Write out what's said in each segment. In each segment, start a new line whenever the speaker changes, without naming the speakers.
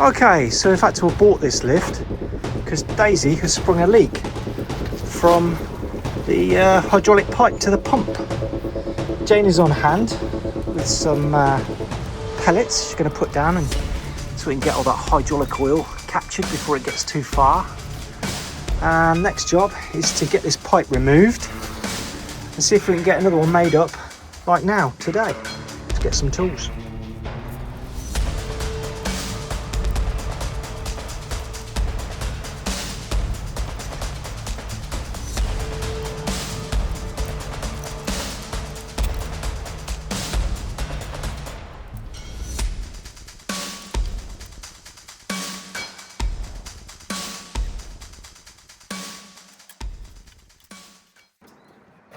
Okay, so we've had to abort this lift because Daisy has sprung a leak from the hydraulic pipe to the pump. Jane is on hand with some pellets she's going to put down, and so we can get all that hydraulic oil captured before it gets too far. And next job is to get this pipe removed and see if we can get another one made up right now, today. Let's get some tools.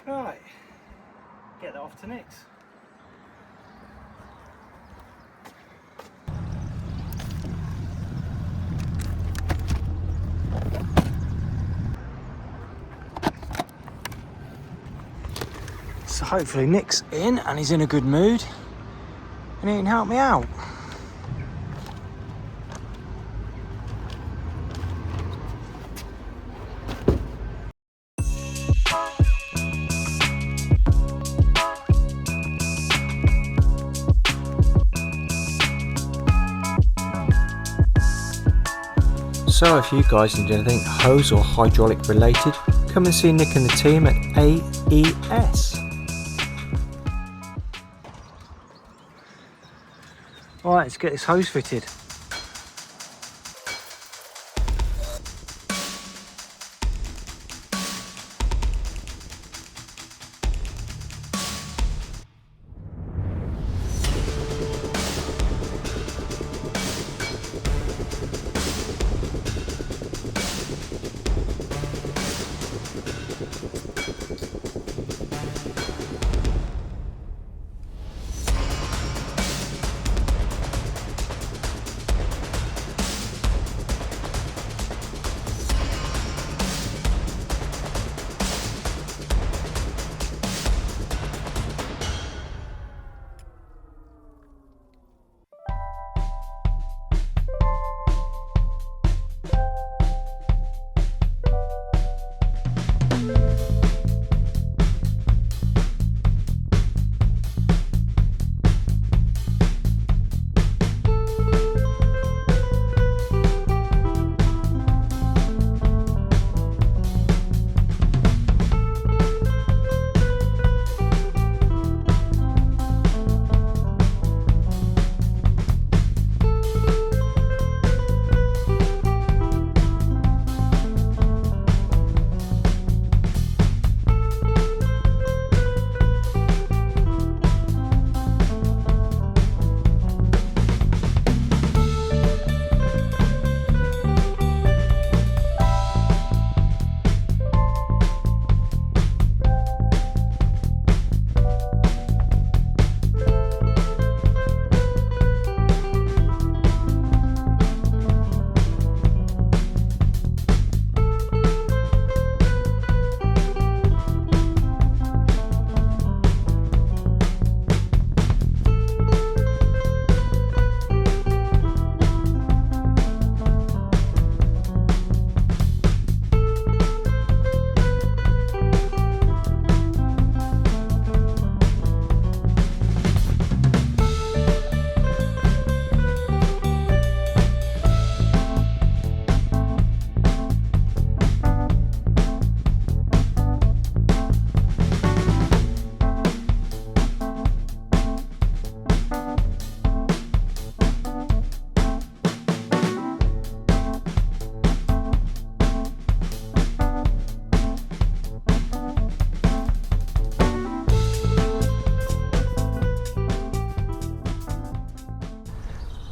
Right, get that off to Nick's. So hopefully Nick's in and he's in a good mood and he can help me out. So if you guys need anything hose or hydraulic related, come and see Nick and the team at AES. Alright, let's get this hose fitted.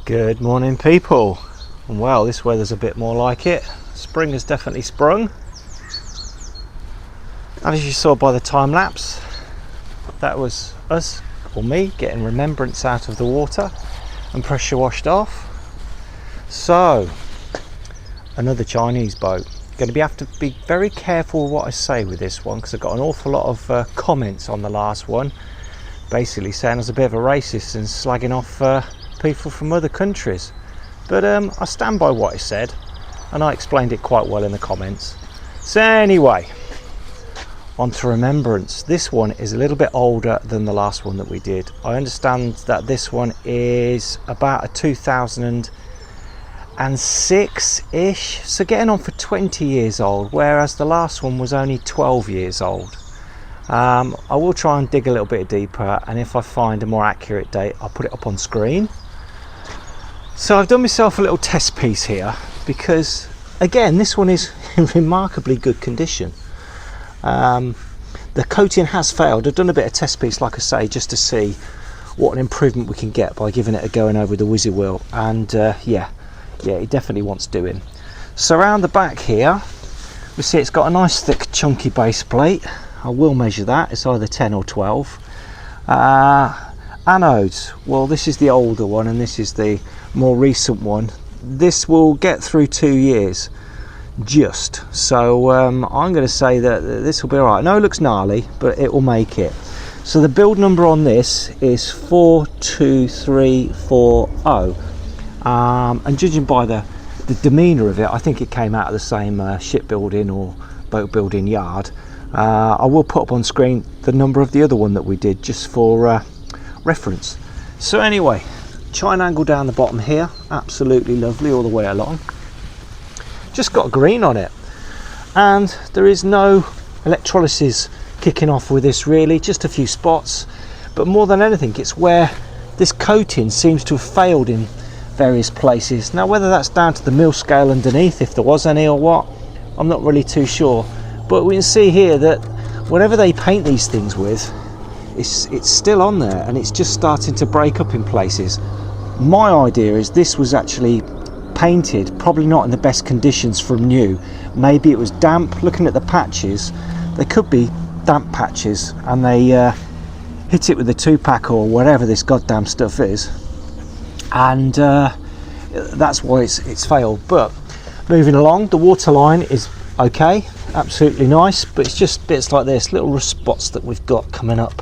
Good morning people, and well, this weather's a bit more like it. Spring has definitely sprung, and as you saw by the time lapse, that was us, or me, getting Remembrance out of the water and pressure washed off. So another Chinese boat. Going to have to be very careful what I say with this one, because I got an awful lot of comments on the last one basically saying I was a bit of a racist and slagging off people from other countries. But I stand by what I said, and I explained it quite well in the comments. So anyway, on to Remembrance. This one is a little bit older than the last one that we did. I understand that this one is about a 2006-ish, so getting on for 20 years old, whereas the last one was only 12 years old. I will try and dig a little bit deeper, and if I find a more accurate date, I'll put it up on screen. So I've done myself a little test piece here, because again, this one is in remarkably good condition. The coating has failed. I've done a bit of test piece, like I say, just to see what an improvement we can get by giving it a going over the Whizzy wheel, and yeah, it definitely wants doing. So around the back here, we see it's got a nice thick chunky base plate. I will measure that, it's either 10 or 12. Anodes, well, this is the older one and this is the more recent one. This will get through 2 years just, so I'm going to say that this will be alright. No, it looks gnarly, but it will make it. So the build number on this is 42340, and judging by the demeanour of it, I think it came out of the same shipbuilding or boat building yard. I will put up on screen the number of the other one that we did, just for reference. So anyway, chine angle down the bottom here, absolutely lovely all the way along. Just got green on it, and there is no electrolysis kicking off with this really, just a few spots, but more than anything it's where this coating seems to have failed in various places. Now whether that's down to the mill scale underneath, if there was any, or what, I'm not really too sure. But we can see here that whatever they paint these things with, it's still on there, and it's just starting to break up in places. My idea is this was actually painted probably not in the best conditions from new. Maybe it was damp. Looking at the patches, they could be damp patches, and they hit it with a 2-pack or whatever this goddamn stuff is, and that's why it's failed. But moving along, the waterline is okay, absolutely nice, but it's just bits like this, little rust spots that we've got coming up,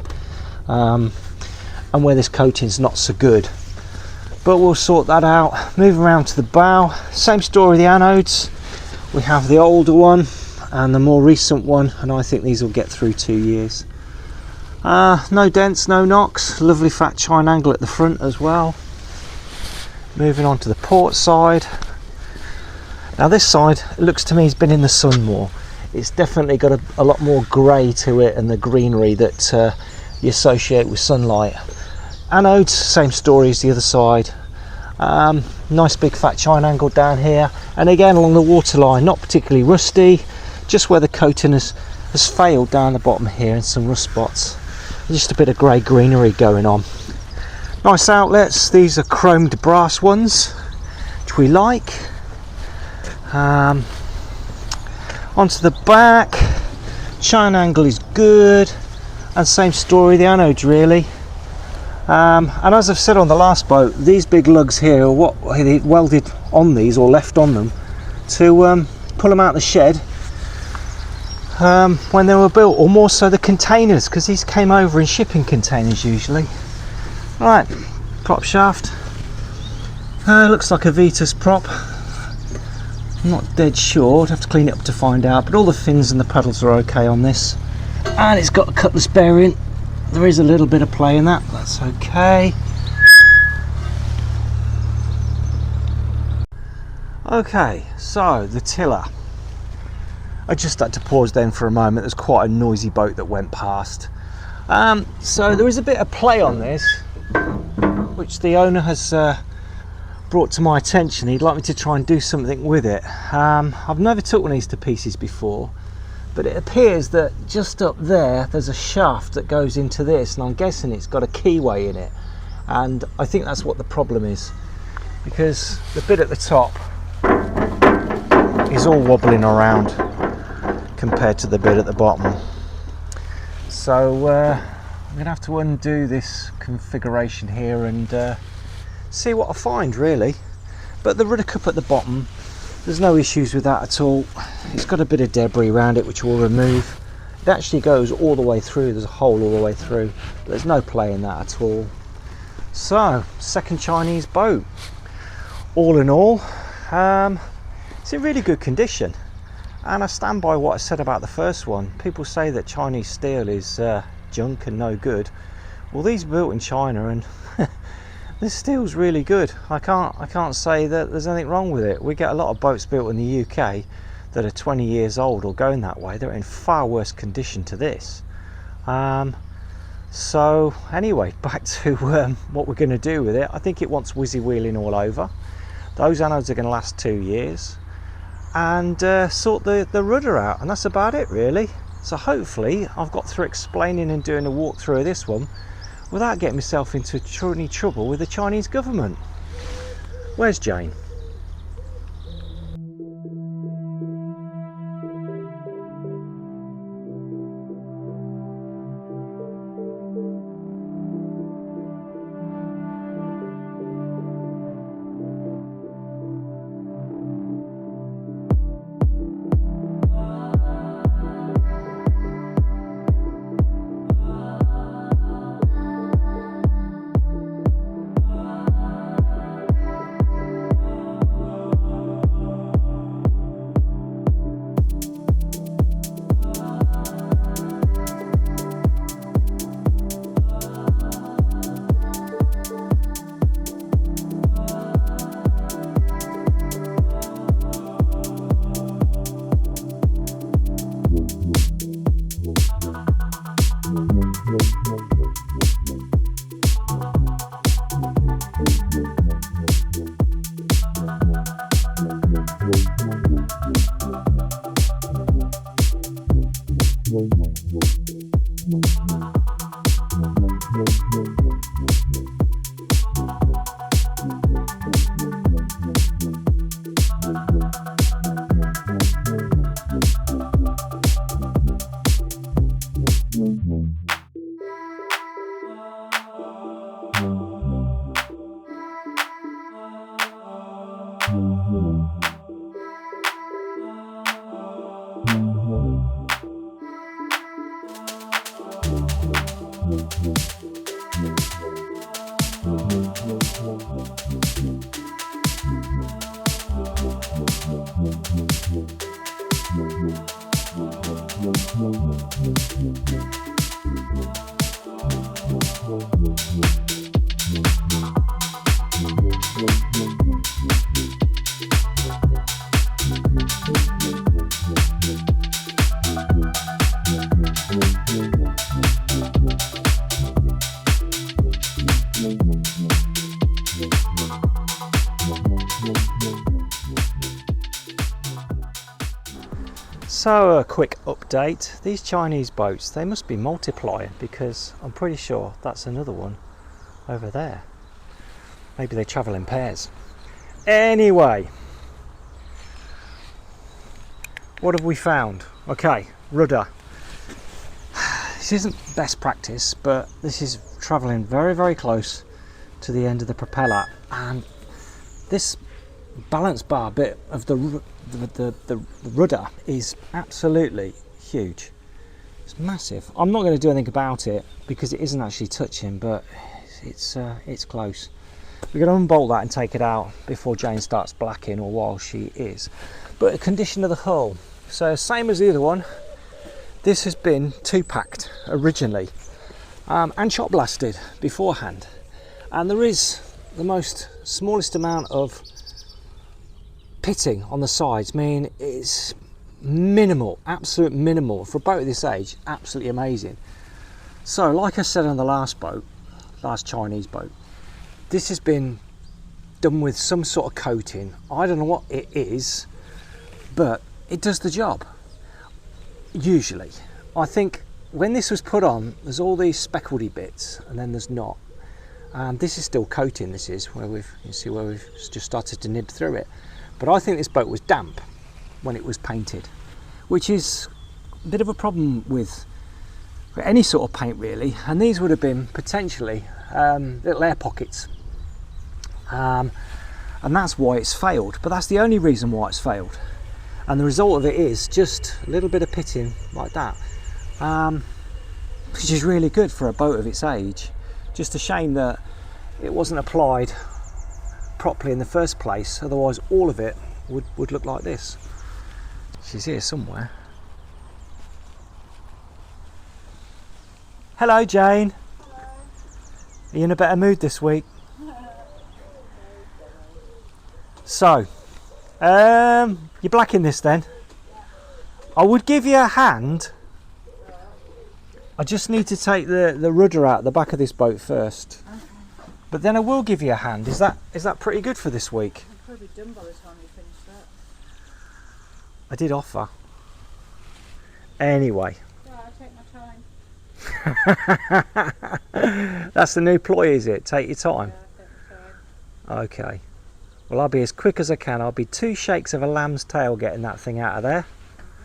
and where this coating's not so good, but we'll sort that out. Moving around to the bow, same story, the anodes. We have the older one and the more recent one, and I think these will get through 2 years. No dents, no knocks, lovely fat chine angle at the front as well. Moving on to the port side. Now this side, it looks to me, has been in the sun more. It's definitely got a lot more grey to it, and the greenery that you associate with sunlight. Anodes, same story as the other side. Nice big fat chine angle down here, and again along the waterline, not particularly rusty, just where the coating has failed down the bottom here, and some rust spots. Just a bit of grey greenery going on. Nice outlets, these are chromed brass ones, which we like. Onto the back, chine angle is good, and same story, the anodes really. And as I've said on the last boat, these big lugs here are what they welded on these, or left on them, to pull them out of the shed when they were built, or more so the containers, because these came over in shipping containers usually. Right, prop shaft, looks like a Vitus prop. I'm not dead sure, I'd have to clean it up to find out, but all the fins and the paddles are okay on this, and it's got a cutlass bearing. There is a little bit of play in that, that's okay. Okay, so the tiller. I just had to pause then for a moment. There's quite a noisy boat that went past. So there is a bit of play on this, which the owner has brought to my attention. He'd like me to try and do something with it. I've never took one of these to pieces before, but it appears that just up there there's a shaft that goes into this, and I'm guessing it's got a keyway in it, and I think that's what the problem is, because the bit at the top is all wobbling around compared to the bit at the bottom. So I'm gonna have to undo this configuration here and see what I find really. But the rudder cup at the bottom, there's no issues with that at all. It's got a bit of debris around it which we'll remove. It actually goes all the way through, there's a hole all the way through, but there's no play in that at all. So, second Chinese boat. all in all, it's in really good condition, and I stand by what I said about the first one. People say that Chinese steel is junk and no good. Well, these are built in China, and this steel's really good. I can't say that there's anything wrong with it. We get a lot of boats built in the UK that are 20 years old or going that way. They're in far worse condition to this. So anyway, back to what we're going to do with it. I think it wants whizzy wheeling all over. Those anodes are going to last 2 years, and sort the rudder out, and that's about it really. So hopefully I've got through explaining and doing a walkthrough of this one without getting myself into any trouble with the Chinese government. Where's Jane? So a quick update. These Chinese boats, they must be multiplying, because I'm pretty sure that's another one over there. Maybe they travel in pairs. Anyway, what have we found? Okay, rudder. This isn't best practice, but this is traveling very, very close to the end of the propeller, and this balance bar bit of the rudder is absolutely huge. It's massive. I'm not going to do anything about it because it isn't actually touching, but it's close. We're going to unbolt that and take it out before Jane starts blacking, or while she is. But the condition of the hull, so same as the other one, this has been 2-packed originally and shot blasted beforehand, and there is the most smallest amount of pitting on the sides. I mean, it's minimal, absolute minimal for a boat of this age. Absolutely amazing. So like I said on the last Chinese boat, this has been done with some sort of coating. I don't know what it is, but it does the job usually. I think when this was put on, there's all these speckledy bits, and then there's not, and this is still coating. This is where you see where we've just started to nib through it. But I think this boat was damp when it was painted, which is a bit of a problem with any sort of paint really, and these would have been potentially little air pockets, and that's why it's failed. But that's the only reason why it's failed, and the result of it is just a little bit of pitting like that, which is really good for a boat of its age. Just a shame that it wasn't applied properly in the first place, otherwise all of it would look like this. She's here somewhere. Hello, Jane.
Hello.
Are you in a better mood this week? So, you're blacking this then?
Yeah.
I would give you a hand. I just need to take the rudder out the back of this boat first.
Okay.
But then I will give you a hand. Is that pretty good for this week?
I'll probably be done by the time you finish that.
I did offer. Anyway.
Yeah, I'll take my time.
That's the new ploy, is it? Take your time.
Yeah, I'll take my time.
Okay. Well, I'll be as quick as I can. I'll be 2 shakes of a lamb's tail getting that thing out of there.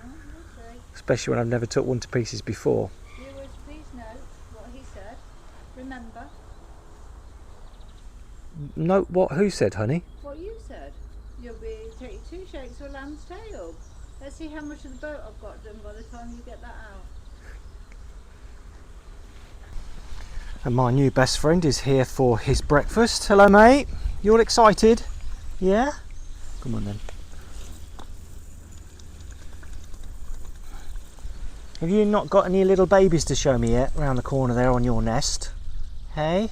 Okay.
Especially when I've never took one to pieces before.
Viewers, please note what he said. Remember
No, what? Who said, honey?
what you said. You'll be taking 2 shakes of a lamb's tail. Let's see how much of the boat I've got done by the time you get that out.
And my new best friend is here for his breakfast. Hello, mate. You all excited? Yeah? Come on then. Have you not got any little babies to show me yet around the corner there on your nest? Hey?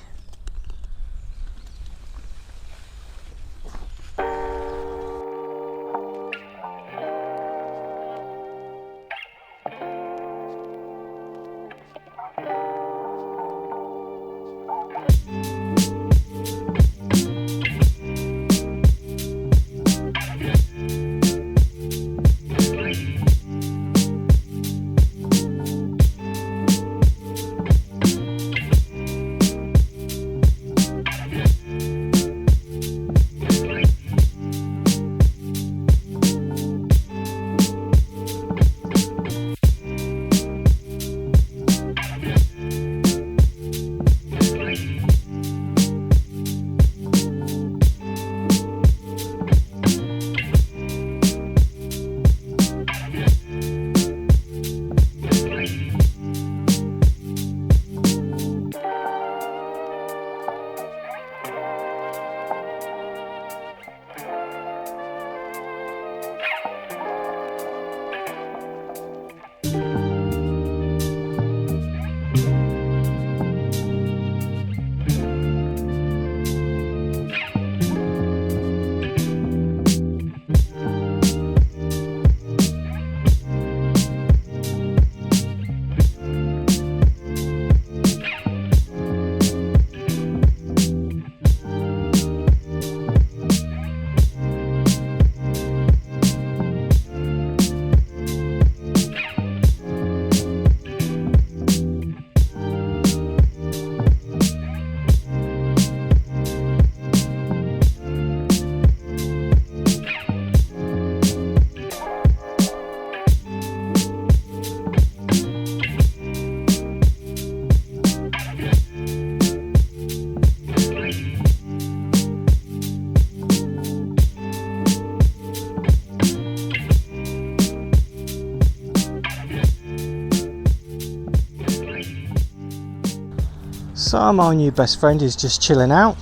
So my new best friend is just chilling out,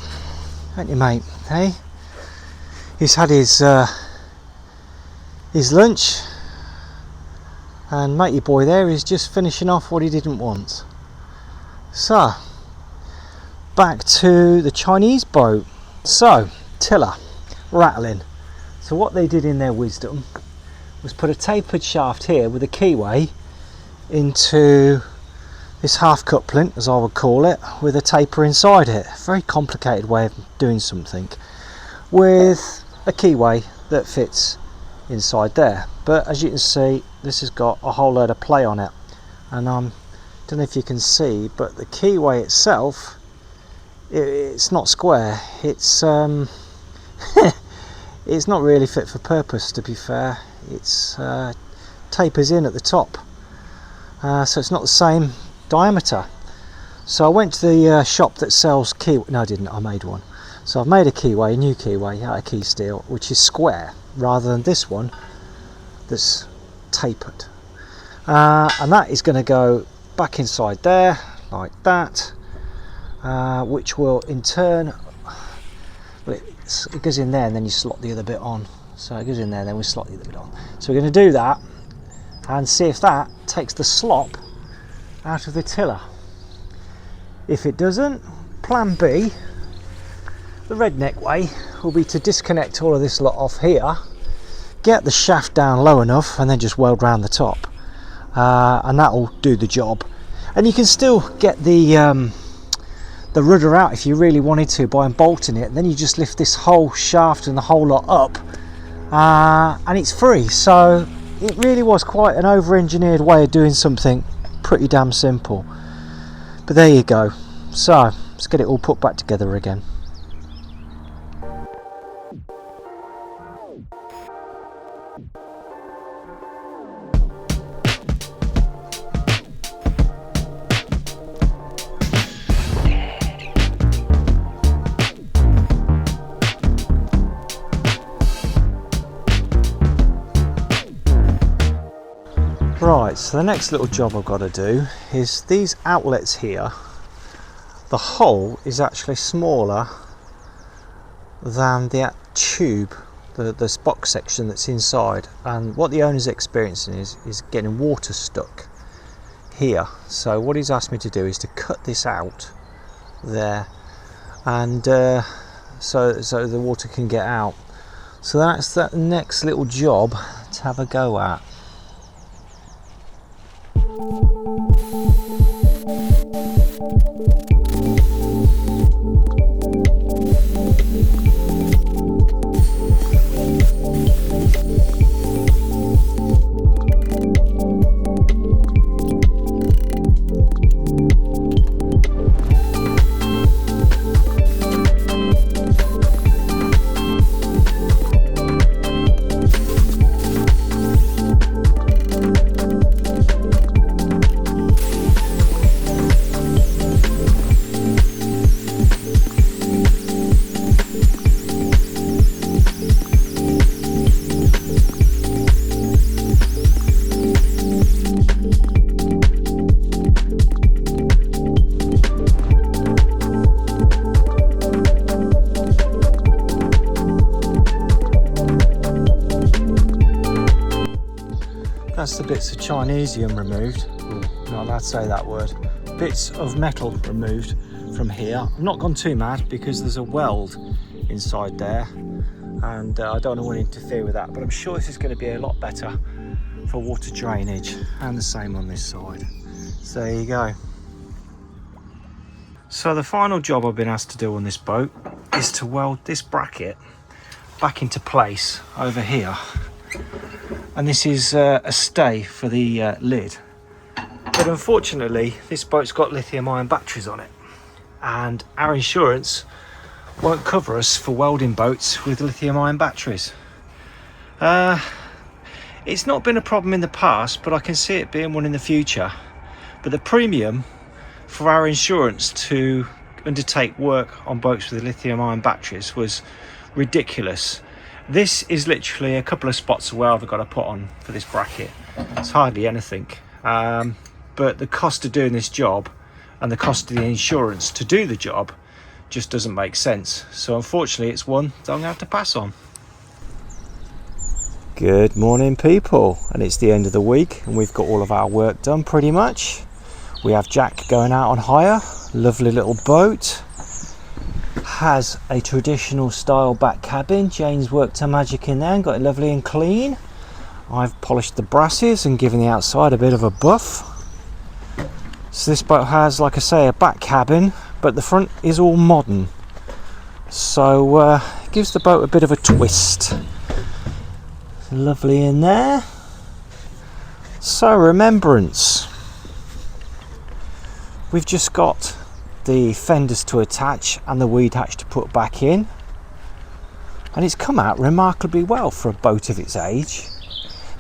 ain't you, mate? Hey, he's had his lunch, and matey boy there is just finishing off what he didn't want. So back to the Chinese boat. So tiller, rattling. So what they did in their wisdom was put a tapered shaft here with a keyway into this half cut plinth, as I would call it, with a taper inside it. Very complicated way of doing something, with a keyway that fits inside there. But as you can see, this has got a whole load of play on it, and don't know if you can see, but the keyway itself, it's not square. It's it's not really fit for purpose, to be fair. It's tapers in at the top, so it's not the same diameter. So I went to the shop that sells keyway. No, I didn't. I made one. So I've made a keyway, a new keyway out of key steel, which is square rather than this one that's tapered, and that is going to go back inside there like that, which will in turn, well, it slots. It goes in there and then you slot the other bit on. So it goes in there and then we slot the other bit on. So we're going to do that and see if that takes the slop out of the tiller. If it doesn't, plan B, the redneck way, will be to disconnect all of this lot off here, get the shaft down low enough and then just weld round the top, and that'll do the job. And you can still get the rudder out if you really wanted to by bolting it. Then you just lift this whole shaft and the whole lot up, and it's free. So it really was quite an over-engineered way of doing something pretty damn simple. But there you go. So let's get it all put back together again. Right, so the next little job I've got to do is these outlets here. The hole is actually smaller than the tube, the box section that's inside, and what the owner's experiencing is getting water stuck here. So what he's asked me to do is to cut this out there, and so the water can get out. So that's that next little job to have a go at. That's the bits of Chinesium removed. Ooh, not allowed to say that word. Bits of metal removed from here. I've not gone too mad because there's a weld inside there, and I don't want to interfere with that, but I'm sure this is going to be a lot better for water drainage, and the same on this side. So there you go. So the final job I've been asked to do on this boat is to weld this bracket back into place over here. And this is a stay for the lid, but unfortunately this boat's got lithium ion batteries on it, and our insurance won't cover us for welding boats with lithium ion batteries. It's not been a problem in the past, but I can see it being one in the future. But the premium for our insurance to undertake work on boats with lithium ion batteries was ridiculous. This is literally a couple of spots of weld I've got to put on for this bracket. It's hardly anything, but the cost of doing this job and the cost of the insurance to do the job just doesn't make sense. So unfortunately it's one that I'm going to have to pass on. Good morning people, and it's the end of the week and we've got all of our work done pretty much. We have Jack going out on hire, lovely little boat. Has a traditional style back cabin. Jane's worked her magic in there and got it lovely and clean. I've polished the brasses and given the outside a bit of a buff. So this boat has, like I say, a back cabin, but the front is all modern, so it gives the boat a bit of a twist. Lovely in there. So Remembrance, we've just got the fenders to attach and the weed hatch to put back in, and it's come out remarkably well for a boat of its age.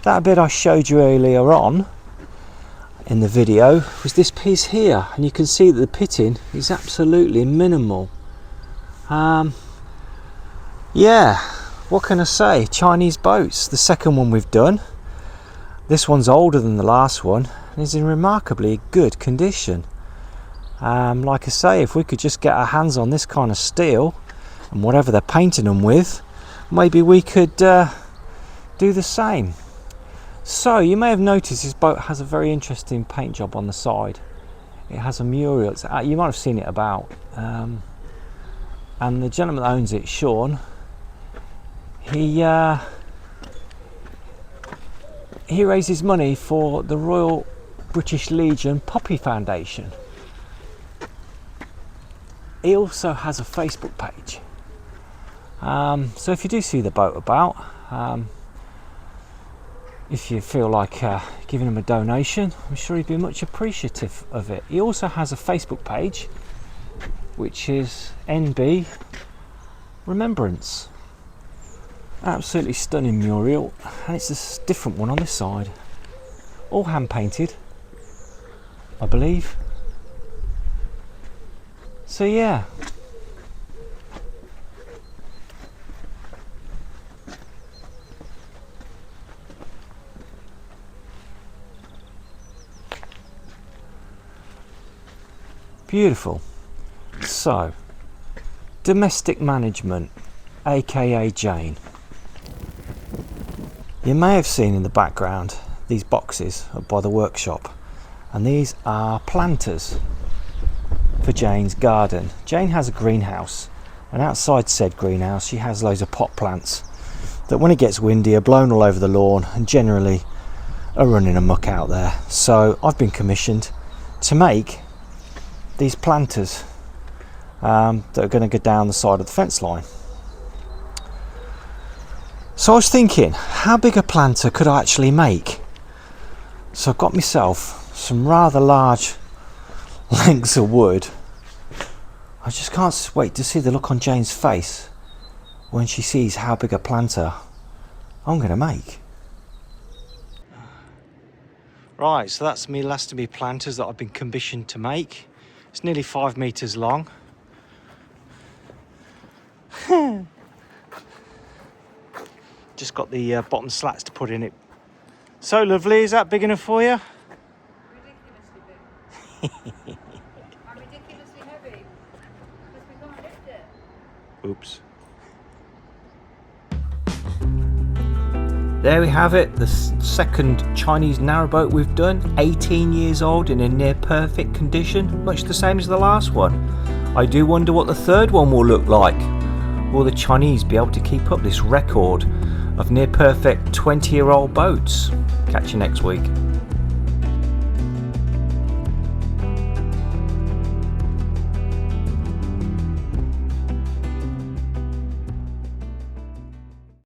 That bit I showed you earlier on in the video was this piece here, and you can see that the pitting is absolutely minimal. Yeah, what can I say? Chinese boats, the second one we've done. This one's older than the last one and is in remarkably good condition. Like I say, if we could just get our hands on this kind of steel and whatever they're painting them with, maybe we could do the same. So you may have noticed this boat has a very interesting paint job on the side. It has a mural. You might have seen it about, and the gentleman that owns it, Sean, he raises money for the Royal British Legion Poppy Foundation. He also has a Facebook page. So if you do see the boat about, if you feel like giving him a donation, I'm sure he'd be much appreciative of it. He also has a Facebook page, which is NB Remembrance. Absolutely stunning mural, and it's a different one on this side. All hand painted, I believe. So yeah. Beautiful. So, domestic management, aka Jane. You may have seen in the background these boxes up by the workshop, and these are planters for Jane's garden. Jane has a greenhouse, and outside said greenhouse she has loads of pot plants that when it gets windy are blown all over the lawn and generally are running amok out there. So I've been commissioned to make these planters that are going to go down the side of the fence line. So I was thinking, how big a planter could I actually make? So I've got myself some rather large lengths of wood. I just can't wait to see the look on Jane's face when she sees how big a planter I'm going to make. Right, so that's me last of me planters that I've been commissioned to make. It's nearly 5 meters long. Just got the bottom slats to put in it. So lovely, is that big enough for you?
Ridiculously big. I'm ridiculously heavy. Because we can't lift it.
Oops. There we have it, the second Chinese narrowboat we've done. 18 years old in a near perfect condition, much the same as the last one. I do wonder what the third one will look like. Will the Chinese be able to keep up this record of near perfect 20-year-old boats? Catch you next week.